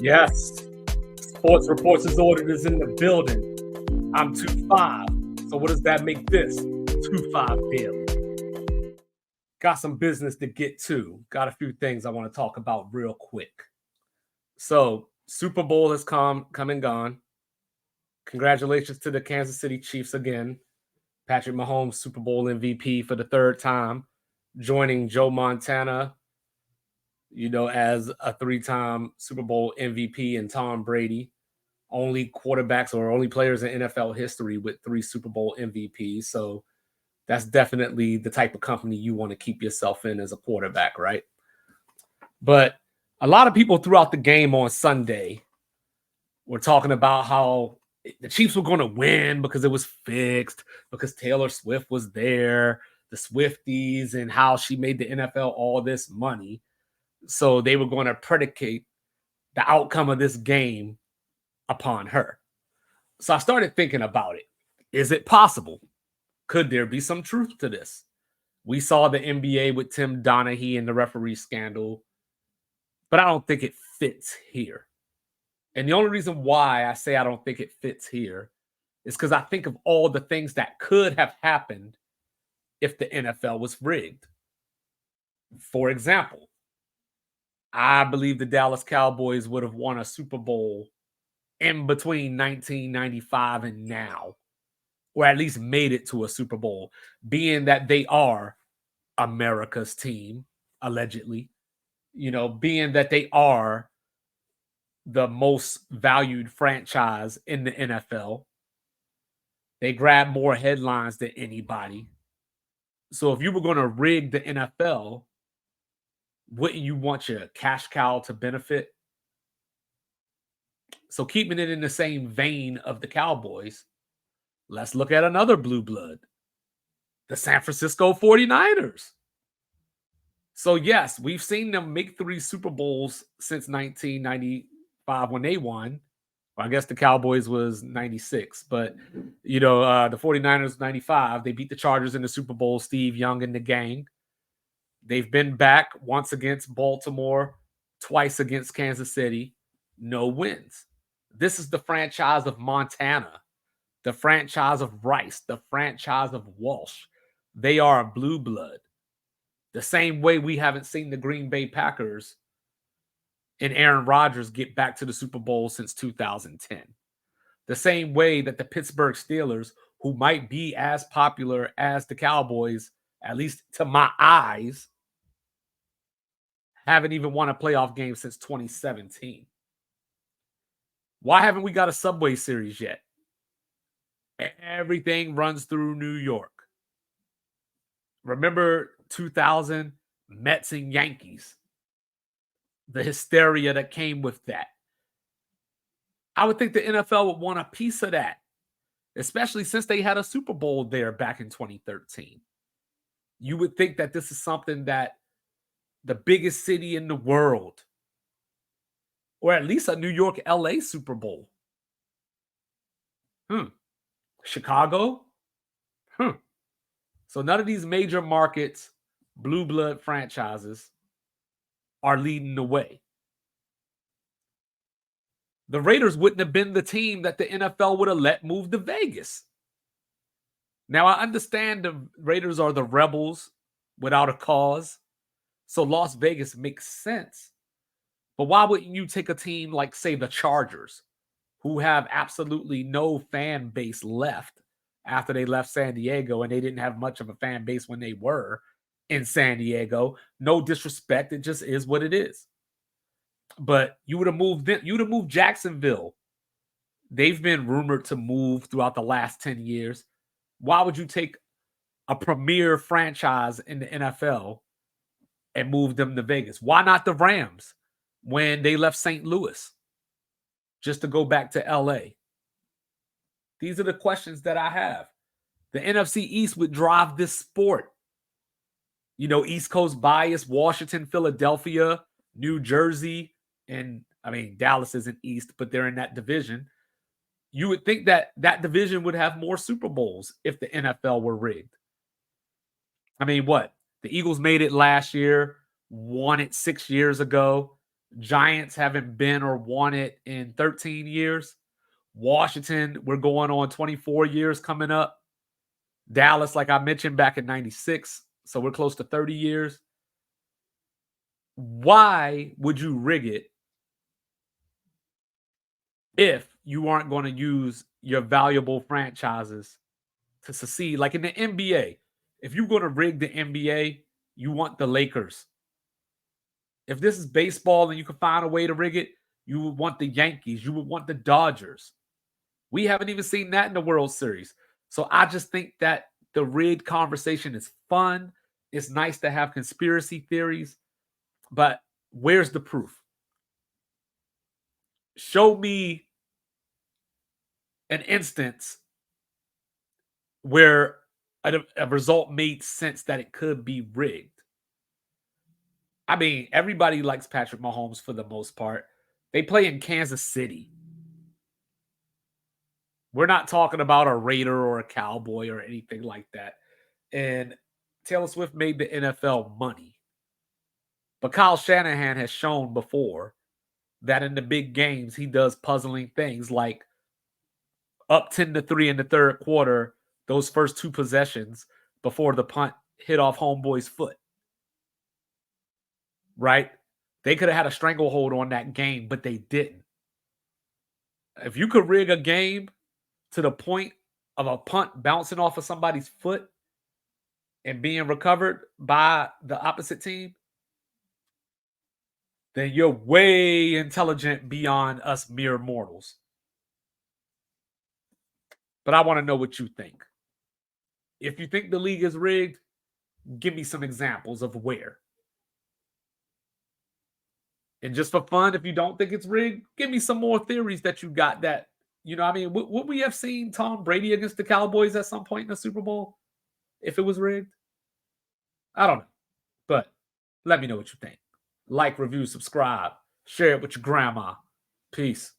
Yes. Sports Reports is ordered is in the building. I'm 2-5. So what does that make this? 2-5 Daily. Got some business to get to. Got a few things I want to talk about real quick. So Super Bowl has come and gone. Congratulations to the Kansas City Chiefs again. Patrick Mahomes, Super Bowl MVP for the third time, joining Joe Montana, as a 3-time Super Bowl MVP, and Tom Brady. Only quarterbacks or only players in NFL history with 3 Super Bowl MVPs. So that's definitely the type of company you want to keep yourself in as a quarterback, right? But a lot of people throughout the game on Sunday were talking about how the Chiefs were going to win because it was fixed, because Taylor Swift was there, the Swifties, and how she made the NFL all this money. So they were going to predicate the outcome of this game upon her. So I started thinking about it. Is it possible? Could there be some truth to this? We saw the NBA with Tim Donaghy and the referee scandal, but I don't think it fits here. And the only reason why I say I don't think it fits here is because I think of all the things that could have happened if the NFL was rigged. For example, I believe the Dallas Cowboys would have won a Super Bowl in between 1995 and now, or at least made it to a Super Bowl, being that they are America's team, allegedly, being that they are the most valued franchise in the NFL. They grab more headlines than anybody. So if you were going to rig the NFL, wouldn't you want your cash cow to benefit? So keeping it in the same vein of the Cowboys, let's look at another blue blood, the San Francisco 49ers. So yes, we've seen them make 3 Super Bowls since 1995 when they won. Well, I guess the Cowboys was 96, but the 49ers 95, they beat the Chargers in the Super Bowl, Steve Young and the gang. They've been back once against Baltimore, twice against Kansas City, no wins. This is the franchise of Montana, the franchise of Rice, the franchise of Walsh. They are a blue blood. The same way we haven't seen the Green Bay Packers and Aaron Rodgers get back to the Super Bowl since 2010. The same way that the Pittsburgh Steelers, who might be as popular as the Cowboys, at least to my eyes, haven't even won a playoff game since 2017. Why haven't we got a Subway Series yet? Everything runs through New York. Remember 2000 Mets and Yankees? The hysteria that came with that. I would think the NFL would want a piece of that, especially since they had a Super Bowl there back in 2013. You would think that this is something that the biggest city in the world, or at least a New York, LA Super Bowl. Chicago? So none of these major markets, blue blood franchises, are leading the way. The Raiders wouldn't have been the team that the NFL would have let move to Vegas. Now, I understand the Raiders are the rebels without a cause, so Las Vegas makes sense. But why wouldn't you take a team like, say, the Chargers, who have absolutely no fan base left after they left San Diego, and they didn't have much of a fan base when they were in San Diego? No disrespect, it just is what it is. But you would have moved them. You would have moved Jacksonville. They've been rumored to move throughout the last 10 years. Why would you take a premier franchise in the NFL and move them to Vegas? Why not the Rams when they left St. Louis just to go back to LA? These are the questions that I have. The NFC East would drive this sport. East Coast bias, Washington, Philadelphia, New Jersey, and Dallas isn't East, but they're in that division. You would think that that division would have more Super Bowls if the NFL were rigged. What? The Eagles made it last year, won it 6 years ago. Giants haven't been or won it in 13 years. Washington, we're going on 24 years coming up. Dallas, like I mentioned, back in 96. So we're close to 30 years. Why would you rig it if you aren't going to use your valuable franchises to succeed? Like in the NBA, if you're going to rig the NBA, you want the Lakers. If this is baseball and you can find a way to rig it, you would want the Yankees. You would want the Dodgers. We haven't even seen that in the World Series. So I just think that the rigged conversation is fun. It's nice to have conspiracy theories, but where's the proof? Show me an instance where a result made sense that it could be rigged. I mean, everybody likes Patrick Mahomes for the most part. They play in Kansas City. We're not talking about a Raider or a Cowboy or anything like that. And Taylor Swift made the NFL money. But Kyle Shanahan has shown before that in the big games, he does puzzling things like up 10-3 in the third quarter, those first two possessions before the punt hit off homeboy's foot. Right? They could have had a stranglehold on that game, but they didn't. If you could rig a game to the point of a punt bouncing off of somebody's foot and being recovered by the opposite team, then you're way intelligent beyond us mere mortals. But I want to know what you think. If you think the league is rigged, give me some examples of where. And just for fun, if you don't think it's rigged, give me some more theories that you got that, you know, I mean, would we have seen Tom Brady against the Cowboys at some point in the Super Bowl if it was rigged? I don't know. But let me know what you think. Like, review, subscribe, share it with your grandma. Peace.